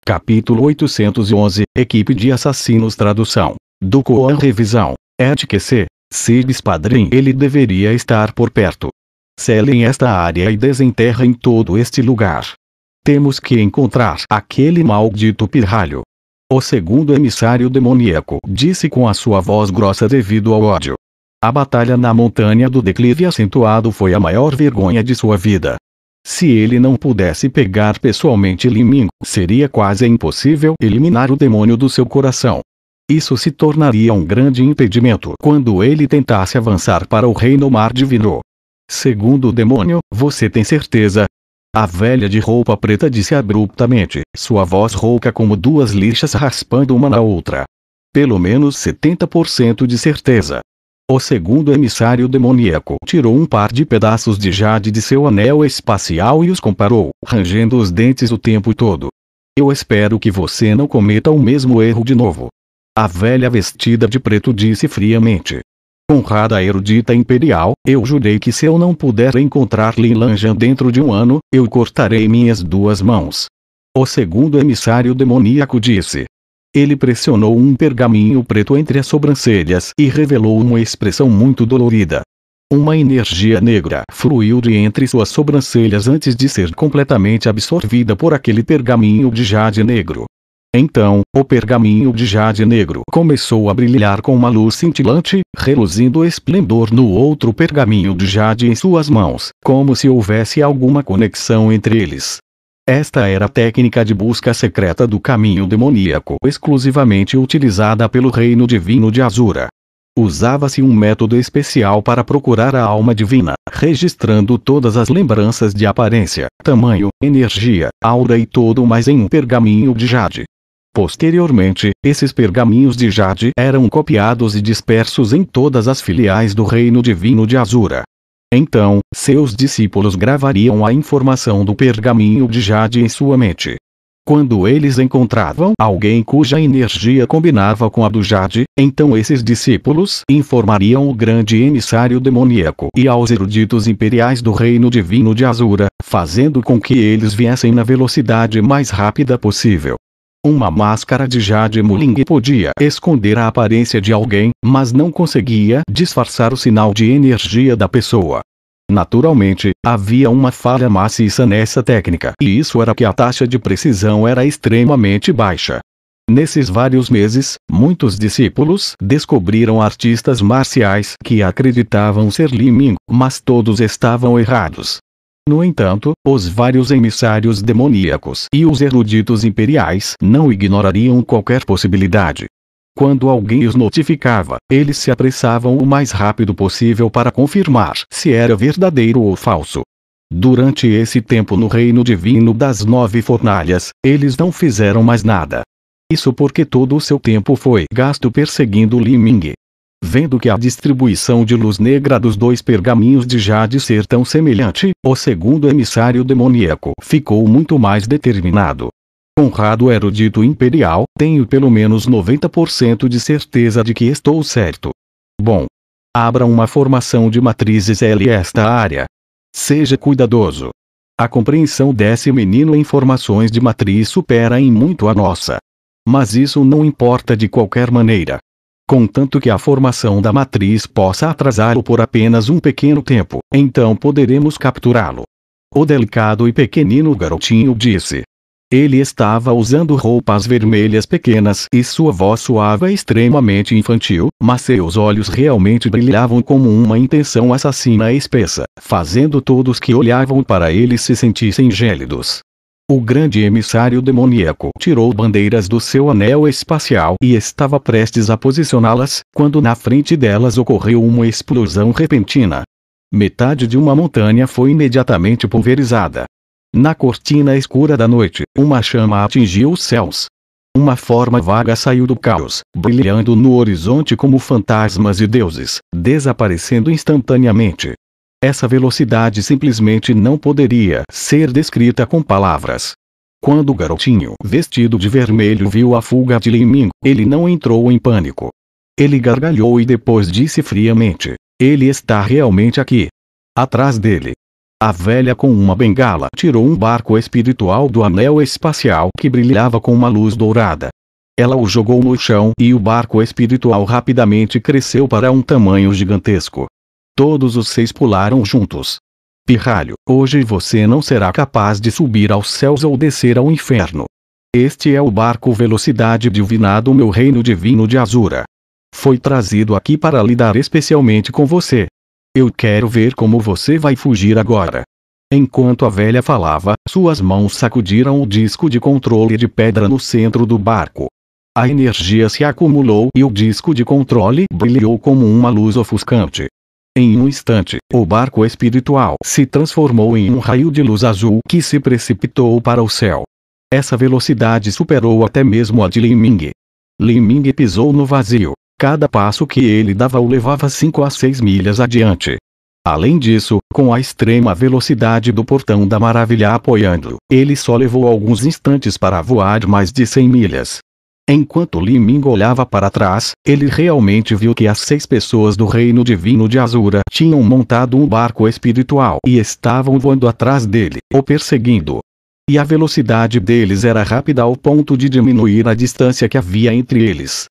Capítulo 811, Equipe de Assassinos. Tradução do Coan. Revisão Ed QC. Sibs Padrim. Ele deveria estar por perto. Selem esta área e desenterrem todo este lugar. Temos que encontrar aquele maldito pirralho. O segundo emissário demoníaco disse com a sua voz grossa devido ao ódio. A batalha na montanha do declive acentuado foi a maior vergonha de sua vida. Se ele não pudesse pegar pessoalmente Li Ming, seria quase impossível eliminar o demônio do seu coração. Isso se tornaria um grande impedimento quando ele tentasse avançar para o reino mar divino. Segundo o demônio, você tem certeza? A velha de roupa preta disse abruptamente, sua voz rouca como duas lixas raspando uma na outra. Pelo menos 70% de certeza. O segundo emissário demoníaco tirou um par de pedaços de jade de seu anel espacial e os comparou, rangendo os dentes o tempo todo. Eu espero que você não cometa o mesmo erro de novo. A velha vestida de preto disse friamente. Honrada erudita imperial, eu jurei que se eu não puder encontrar Lin Lanjan dentro de um ano, eu cortarei minhas duas mãos. O segundo emissário demoníaco disse. Ele pressionou um pergaminho preto entre as sobrancelhas e revelou uma expressão muito dolorida. Uma energia negra fluiu de entre suas sobrancelhas antes de ser completamente absorvida por aquele pergaminho de jade negro. Então, o pergaminho de jade negro começou a brilhar com uma luz cintilante, reluzindo esplendor no outro pergaminho de jade em suas mãos, como se houvesse alguma conexão entre eles. Esta era a técnica de busca secreta do caminho demoníaco exclusivamente utilizada pelo reino divino de Azura. Usava-se um método especial para procurar a alma divina, registrando todas as lembranças de aparência, tamanho, energia, aura e tudo mais em um pergaminho de jade. Posteriormente, esses pergaminhos de jade eram copiados e dispersos em todas as filiais do reino divino de Azura. Então, seus discípulos gravariam a informação do pergaminho de jade em sua mente. Quando eles encontravam alguém cuja energia combinava com a do jade, então esses discípulos informariam o grande emissário demoníaco e aos eruditos imperiais do reino divino de Azura, fazendo com que eles viessem na velocidade mais rápida possível. Uma máscara de jade Muling podia esconder a aparência de alguém, mas não conseguia disfarçar o sinal de energia da pessoa. Naturalmente, havia uma falha maciça nessa técnica, e isso era que a taxa de precisão era extremamente baixa. Nesses vários meses, muitos discípulos descobriram artistas marciais que acreditavam ser Li Ming, mas todos estavam errados. No entanto, os vários emissários demoníacos e os eruditos imperiais não ignorariam qualquer possibilidade. Quando alguém os notificava, eles se apressavam o mais rápido possível para confirmar se era verdadeiro ou falso. Durante esse tempo no reino divino das 9 fornalhas, eles não fizeram mais nada. Isso porque todo o seu tempo foi gasto perseguindo Li Ming. Vendo que a distribuição de luz negra dos dois pergaminhos de jade ser tão semelhante, o segundo emissário demoníaco ficou muito mais determinado. Honrado erudito imperial, tenho pelo menos 90% de certeza de que estou certo. Bom. Abra uma formação de matrizes L esta área. Seja cuidadoso. A compreensão desse menino em formações de matriz supera em muito a nossa. Mas isso não importa de qualquer maneira. Contanto que a formação da matriz possa atrasá-lo por apenas um pequeno tempo, então poderemos capturá-lo. O delicado e pequenino garotinho disse. Ele estava usando roupas vermelhas pequenas e sua voz soava extremamente infantil, mas seus olhos realmente brilhavam como uma intenção assassina espessa, fazendo todos que olhavam para ele se sentissem gélidos. O grande emissário demoníaco tirou bandeiras do seu anel espacial e estava prestes a posicioná-las, quando na frente delas ocorreu uma explosão repentina. Metade de uma montanha foi imediatamente pulverizada. Na cortina escura da noite, uma chama atingiu os céus. Uma forma vaga saiu do caos, brilhando no horizonte como fantasmas e deuses, desaparecendo instantaneamente. Essa velocidade simplesmente não poderia ser descrita com palavras. Quando o garotinho vestido de vermelho viu a fuga de Li Ming, ele não entrou em pânico. Ele gargalhou e depois disse friamente: ele está realmente aqui. Atrás dele. A velha com uma bengala tirou um barco espiritual do anel espacial que brilhava com uma luz dourada. Ela o jogou no chão e o barco espiritual rapidamente cresceu para um tamanho gigantesco. Todos os 6 pularam juntos. Pirralho, hoje você não será capaz de subir aos céus ou descer ao inferno. Este é o barco Velocidade Divina do meu reino divino de Azura. Foi trazido aqui para lidar especialmente com você. Eu quero ver como você vai fugir agora. Enquanto a velha falava, suas mãos sacudiram o disco de controle de pedra no centro do barco. A energia se acumulou e o disco de controle brilhou como uma luz ofuscante. Em um instante, o barco espiritual se transformou em um raio de luz azul que se precipitou para o céu. Essa velocidade superou até mesmo a de Li Ming. Li Ming pisou no vazio. Cada passo que ele dava o levava 5 a 6 milhas adiante. Além disso, com a extrema velocidade do portão da maravilha apoiando, ele só levou alguns instantes para voar mais de 100 milhas. Enquanto Li Ming olhava para trás, ele realmente viu que as 6 pessoas do reino divino de Azura tinham montado um barco espiritual e estavam voando atrás dele, o perseguindo. E a velocidade deles era rápida ao ponto de diminuir a distância que havia entre eles.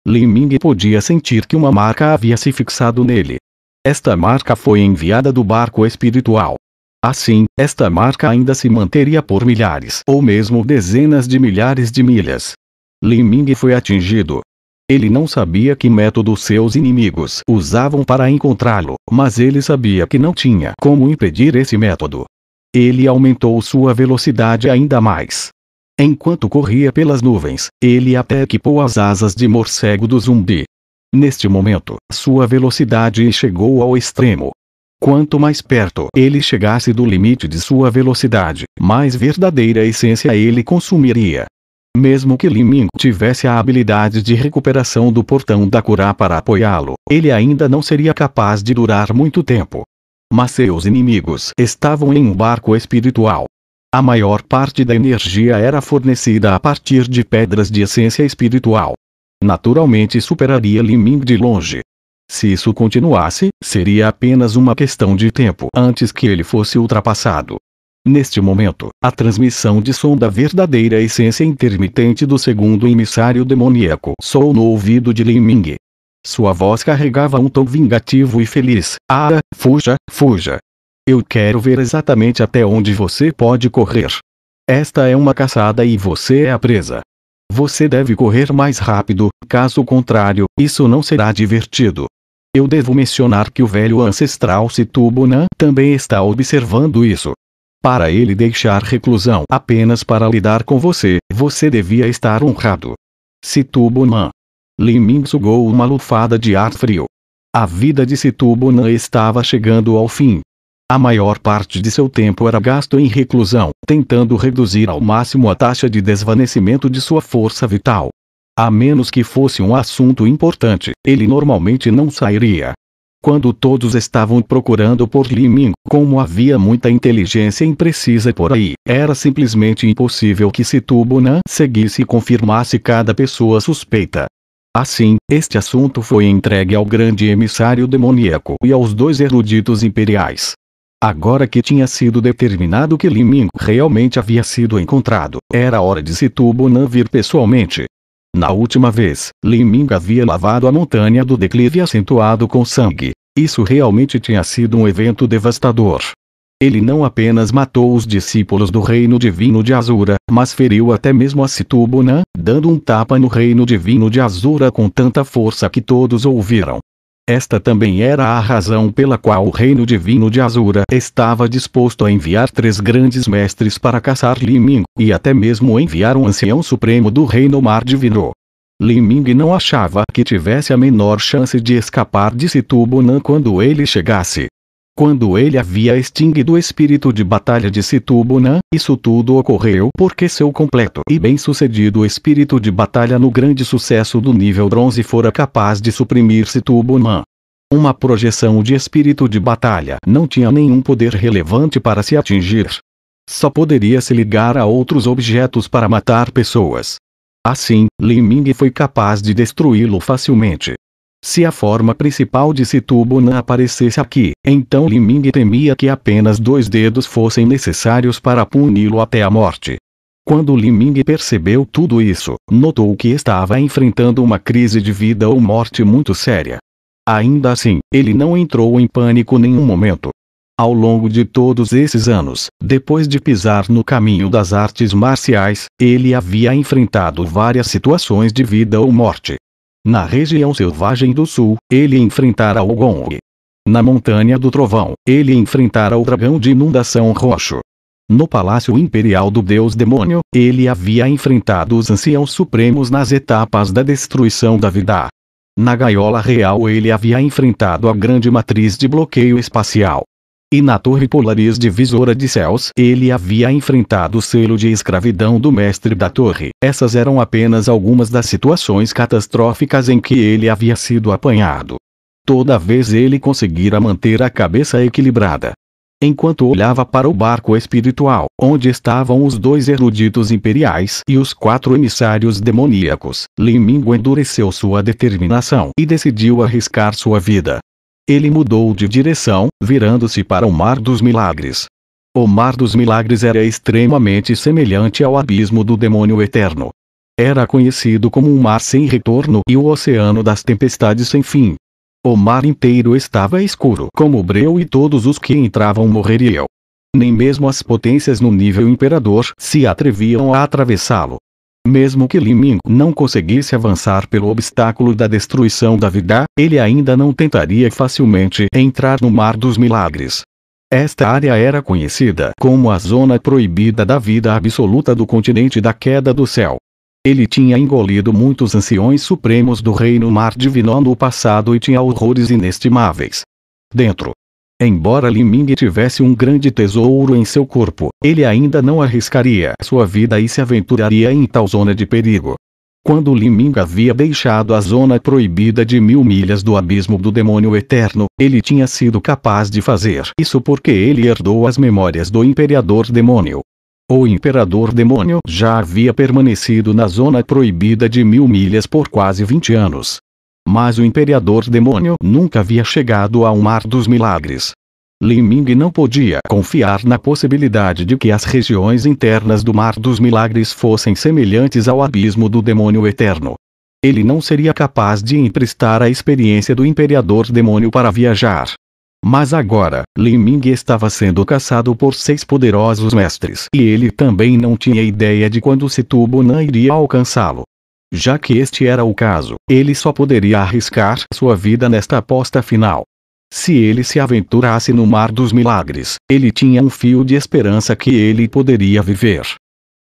Li Ming podia sentir que uma marca havia se fixado nele. Esta marca foi enviada do barco espiritual. Assim, esta marca ainda se manteria por milhares ou mesmo dezenas de milhares de milhas. Li Ming foi atingido. Ele não sabia que método seus inimigos usavam para encontrá-lo, mas ele sabia que não tinha como impedir esse método. Ele aumentou sua velocidade ainda mais. Enquanto corria pelas nuvens, ele até equipou as asas de morcego do zumbi. Neste momento, sua velocidade chegou ao extremo. Quanto mais perto ele chegasse do limite de sua velocidade, mais verdadeira essência ele consumiria. Mesmo que Li Ming tivesse a habilidade de recuperação do portão da cura para apoiá-lo, ele ainda não seria capaz de durar muito tempo. Mas seus inimigos estavam em um barco espiritual. A maior parte da energia era fornecida a partir de pedras de essência espiritual. Naturalmente superaria Li Ming de longe. Se isso continuasse, seria apenas uma questão de tempo antes que ele fosse ultrapassado. Neste momento, a transmissão de som da verdadeira essência intermitente do segundo emissário demoníaco soou no ouvido de Li Ming. Sua voz carregava um tom vingativo e feliz. Ah, fuja, fuja. Eu quero ver exatamente até onde você pode correr. Esta é uma caçada e você é a presa. Você deve correr mais rápido, caso contrário, isso não será divertido. Eu devo mencionar que o velho ancestral Situbunan também está observando isso. Para ele deixar reclusão apenas para lidar com você, você devia estar honrado. Situbunan. Li Ming sugou uma lufada de ar frio. A vida de Situbunan estava chegando ao fim. A maior parte de seu tempo era gasto em reclusão, tentando reduzir ao máximo a taxa de desvanecimento de sua força vital. A menos que fosse um assunto importante, ele normalmente não sairia. Quando todos estavam procurando por Li Ming, como havia muita inteligência imprecisa por aí, era simplesmente impossível que Situbunan seguisse e confirmasse cada pessoa suspeita. Assim, este assunto foi entregue ao grande emissário demoníaco e aos 2 eruditos imperiais. Agora que tinha sido determinado que Li Ming realmente havia sido encontrado, era hora de Situbunan vir pessoalmente. Na última vez, Li Ming havia lavado a montanha do declive acentuado com sangue. Isso realmente tinha sido um evento devastador. Ele não apenas matou os discípulos do reino divino de Azura, mas feriu até mesmo a Situbunan, dando um tapa no reino divino de Azura com tanta força que todos ouviram. Esta também era a razão pela qual o reino divino de Azura estava disposto a enviar 3 grandes mestres para caçar Li Ming, e até mesmo enviar um ancião supremo do reino mar divino. Li Ming não achava que tivesse a menor chance de escapar de Situbunan quando ele chegasse. Quando ele havia extinguido o espírito de batalha de Situbunan, isso tudo ocorreu porque seu completo e bem-sucedido espírito de batalha no grande sucesso do nível bronze fora capaz de suprimir Situbunan. Uma projeção de espírito de batalha não tinha nenhum poder relevante para se atingir. Só poderia se ligar a outros objetos para matar pessoas. Assim, Li Ming foi capaz de destruí-lo facilmente. Se a forma principal de Situbonan aparecesse aqui, então Li Ming temia que apenas 2 dedos fossem necessários para puni-lo até a morte. Quando Li Ming percebeu tudo isso, notou que estava enfrentando uma crise de vida ou morte muito séria. Ainda assim, ele não entrou em pânico nenhum momento. Ao longo de todos esses anos, depois de pisar no caminho das artes marciais, ele havia enfrentado várias situações de vida ou morte. Na região selvagem do sul, ele enfrentara o Gong. Na Montanha do Trovão, ele enfrentara o dragão de inundação roxo. No Palácio Imperial do Deus Demônio, ele havia enfrentado os Anciãos Supremos nas etapas da destruição da vida. Na Gaiola Real ele havia enfrentado a Grande Matriz de Bloqueio Espacial. E na Torre Polaris Divisora de Céus ele havia enfrentado o selo de escravidão do Mestre da Torre. Essas eram apenas algumas das situações catastróficas em que ele havia sido apanhado. Toda vez ele conseguira manter a cabeça equilibrada. Enquanto olhava para o barco espiritual, onde estavam os 2 eruditos imperiais e os 4 emissários demoníacos, Li Ming endureceu sua determinação e decidiu arriscar sua vida. Ele mudou de direção, virando-se para o Mar dos Milagres. O Mar dos Milagres era extremamente semelhante ao abismo do demônio eterno. Era conhecido como um mar sem retorno e o oceano das tempestades sem fim. O mar inteiro estava escuro como breu e todos os que entravam morreriam. Nem mesmo as potências no nível imperador se atreviam a atravessá-lo. Mesmo que Li Ming não conseguisse avançar pelo obstáculo da destruição da vida, ele ainda não tentaria facilmente entrar no Mar dos Milagres. Esta área era conhecida como a Zona Proibida da Vida Absoluta do Continente da Queda do Céu. Ele tinha engolido muitos anciões supremos do Reino Mar Divino no passado e tinha horrores inestimáveis dentro. Embora Li Ming tivesse um grande tesouro em seu corpo, ele ainda não arriscaria sua vida e se aventuraria em tal zona de perigo. Quando Li Ming havia deixado a zona proibida de 1000 milhas do abismo do demônio eterno, ele tinha sido capaz de fazer isso porque ele herdou as memórias do Imperador Demônio. O Imperador Demônio já havia permanecido na zona proibida de 1000 milhas por quase 20 anos. Mas o Imperador Demônio nunca havia chegado ao Mar dos Milagres. Li Ming não podia confiar na possibilidade de que as regiões internas do Mar dos Milagres fossem semelhantes ao abismo do demônio eterno. Ele não seria capaz de emprestar a experiência do Imperador Demônio para viajar. Mas agora, Li Ming estava sendo caçado por 6 poderosos mestres e ele também não tinha ideia de quando Situbonan iria alcançá-lo. Já que este era o caso, ele só poderia arriscar sua vida nesta aposta final. Se ele se aventurasse no Mar dos Milagres, ele tinha um fio de esperança que ele poderia viver.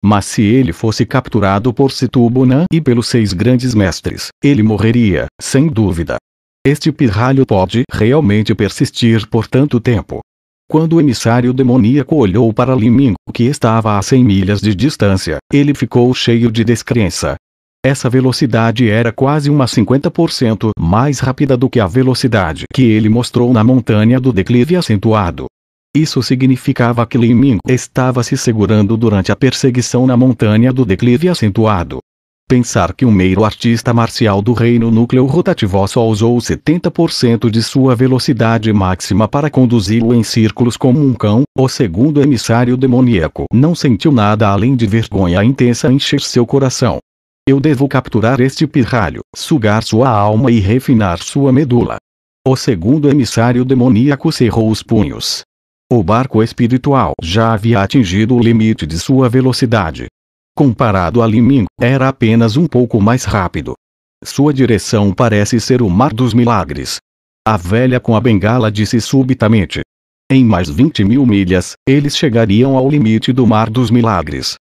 Mas se ele fosse capturado por Situbonan e pelos 6 grandes mestres, ele morreria, sem dúvida. Este pirralho pode realmente persistir por tanto tempo. Quando o emissário demoníaco olhou para Li Ming, que estava a 100 milhas de distância, ele ficou cheio de descrença. Essa velocidade era quase uma 50% mais rápida do que a velocidade que ele mostrou na montanha do declive acentuado. Isso significava que Li Ming estava se segurando durante a perseguição na montanha do declive acentuado. Pensar que um mero artista marcial do reino núcleo rotativo só usou 70% de sua velocidade máxima para conduzi-lo em círculos como um cão, o segundo emissário demoníaco não sentiu nada além de vergonha intensa encher seu coração. Eu devo capturar este pirralho, sugar sua alma e refinar sua medula. O segundo emissário demoníaco cerrou os punhos. O barco espiritual já havia atingido o limite de sua velocidade. Comparado a Li Ming, era apenas um pouco mais rápido. Sua direção parece ser o Mar dos Milagres. A velha com a bengala disse subitamente. Em mais 20.000 milhas, eles chegariam ao limite do Mar dos Milagres.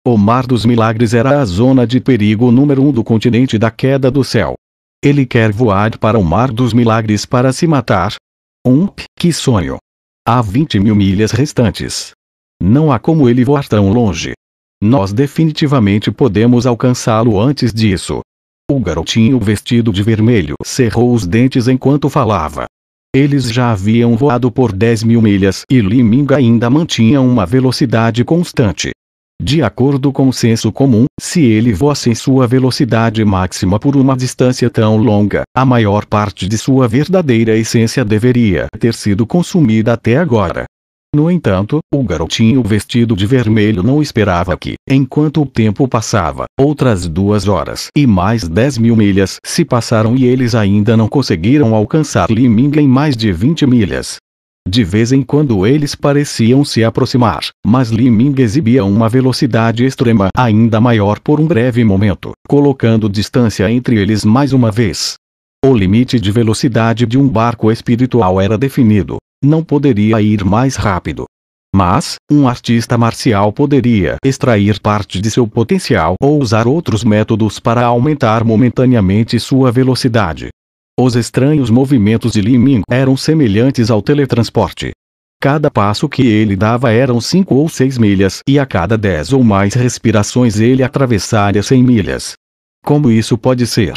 O Mar dos Milagres era a zona de perigo número 1 do continente da Queda do Céu. Ele quer voar para o Mar dos Milagres para se matar? Que sonho! Há 20.000 milhas restantes. Não há como ele voar tão longe. Nós definitivamente podemos alcançá-lo antes disso. O garotinho vestido de vermelho cerrou os dentes enquanto falava. Eles já haviam voado por 10.000 milhas e Li Ming ainda mantinha uma velocidade constante. De acordo com o senso comum, se ele voasse em sua velocidade máxima por uma distância tão longa, a maior parte de sua verdadeira essência deveria ter sido consumida até agora. No entanto, o garotinho vestido de vermelho não esperava que, enquanto o tempo passava, outras 2 horas e mais 10.000 milhas se passaram e eles ainda não conseguiram alcançar Li Ming em mais de 20 milhas. De vez em quando eles pareciam se aproximar, mas Li Ming exibia uma velocidade extrema ainda maior por um breve momento, colocando distância entre eles mais uma vez. O limite de velocidade de um barco espiritual era definido. Não poderia ir mais rápido. Mas, um artista marcial poderia extrair parte de seu potencial ou usar outros métodos para aumentar momentaneamente sua velocidade. Os estranhos movimentos de Li Ming eram semelhantes ao teletransporte. Cada passo que ele dava eram 5 ou 6 milhas e a cada 10 ou mais respirações ele atravessaria 100 milhas. Como isso pode ser?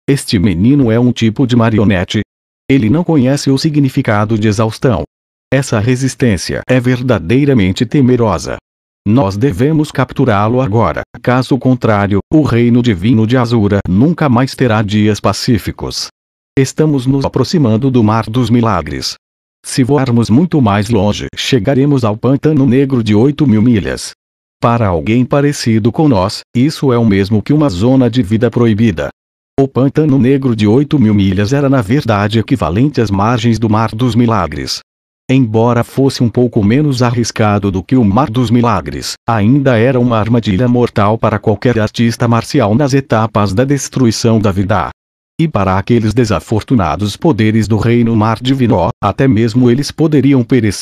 Este menino é um tipo de marionete. Ele não conhece o significado de exaustão. Essa resistência é verdadeiramente temerosa. Nós devemos capturá-lo agora, caso contrário, o reino divino de Azura nunca mais terá dias pacíficos. Estamos nos aproximando do Mar dos Milagres. Se voarmos muito mais longe, chegaremos ao Pântano Negro de 8.000 milhas. Para alguém parecido com nós, isso é o mesmo que uma zona de vida proibida. O Pântano Negro de 8.000 milhas era na verdade equivalente às margens do Mar dos Milagres. Embora fosse um pouco menos arriscado do que o Mar dos Milagres, ainda era uma armadilha mortal para qualquer artista marcial nas etapas da destruição da vida. E para aqueles desafortunados poderes do Reino Mar Divino, até mesmo eles poderiam perecer.